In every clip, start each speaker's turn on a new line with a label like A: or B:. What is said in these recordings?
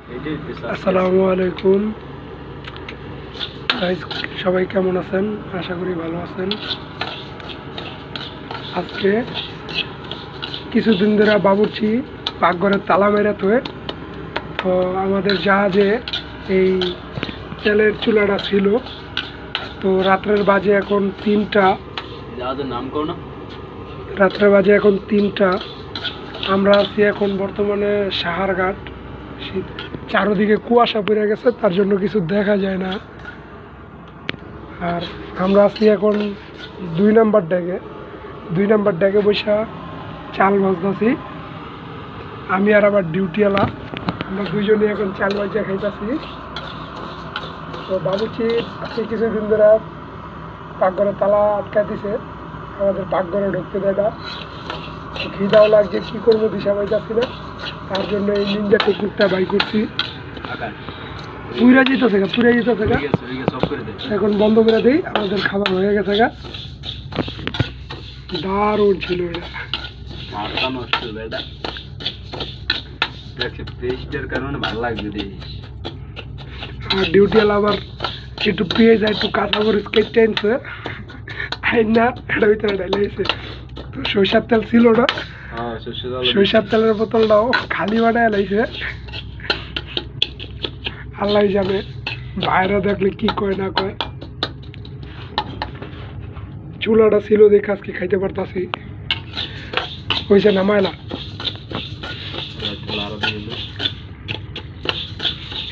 A: আসসালামু আলাইকুম। সবাই কেমন আছেন? আশা করি ভালো আছেন। আজকে কিছুদিন ধরে বাবুর্চি পাকঘরের তালা মেরে থয়ে তো আমাদের জাহাজে এই তেলের চুলাটা ছিল। তো রাত্রের বাজে এখন 3টা। রাত্রের বাজে এখন 3টা। আমরা আছি এখন বর্তমানে সাহারঘাট। চারোদিকে কুয়াশা পড়ে গেছে, তার জন্য কিছু দেখা যায় না। আর আমরা আছি এখন 2 নাম্বার ডেকে বসা চাল ভাজতেছি। আমি আর আমার ডিউটিওয়ালা, আমরা দুইজনে এখন চাল ভাজা খাইতেছি। তো বাবুচি আজকে কিছুদিন ধরে পাকঘরে তালা আটকা দিছে, আমাদের পাকঘরে ঢুকতে দেয় না। খিদাও লাগছে, কী করবো দিশা পাইতেছি না। তার জন্য এই নিনজা টেকনিকটা বাই করছি। পুরা যেতেছে গা। এখন বন্ধ করে দিই, আমাদের খাবার হয়ে গেছে গা। দারুণ ছিল এটা। আর ডিউটিওয়ালা আবার একটু পেঁয়াজ একটু কাঁচা মরিচ কেটে আনছে, না এটা ভিতরে ঢাইলেছে। তো সরিষার তেল ছিল না, সরিষার তেলের বোতলটাও খালি বানায় লাইছে। আল্লাহ জানে বাইরে দেখলে কি কয় না কয়। চুলাটা ছিল দেখে আজকে খাইতে পারতাছি। হয়েছে নামাইলা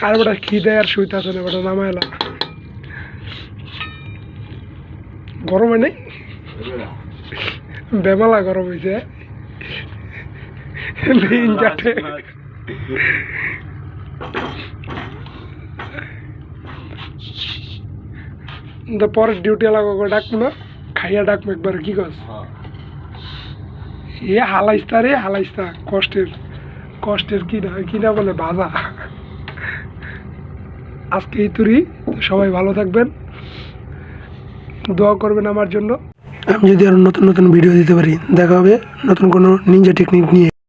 A: আর বেটা খিদে আর শুইতেছে না, বেটা নামাইলা। গরম হয় নাই, বেমালা গরম হয়েছে। পরের ডিউটি লাগো ডাকবো না, খাইয়া ডাকবো একবার। কি কস? এ হালাইস্তা কষ্টের কিনা বলে বাজা। আজকে এই তুরি। সবাই ভালো থাকবেন, দোয়া করবেন আমার জন্য। আমি যদি আরো নতুন ভিডিও দিতে পারি। দেখা হবে নতুন কোনো নিনজা টেকনিক নিয়ে।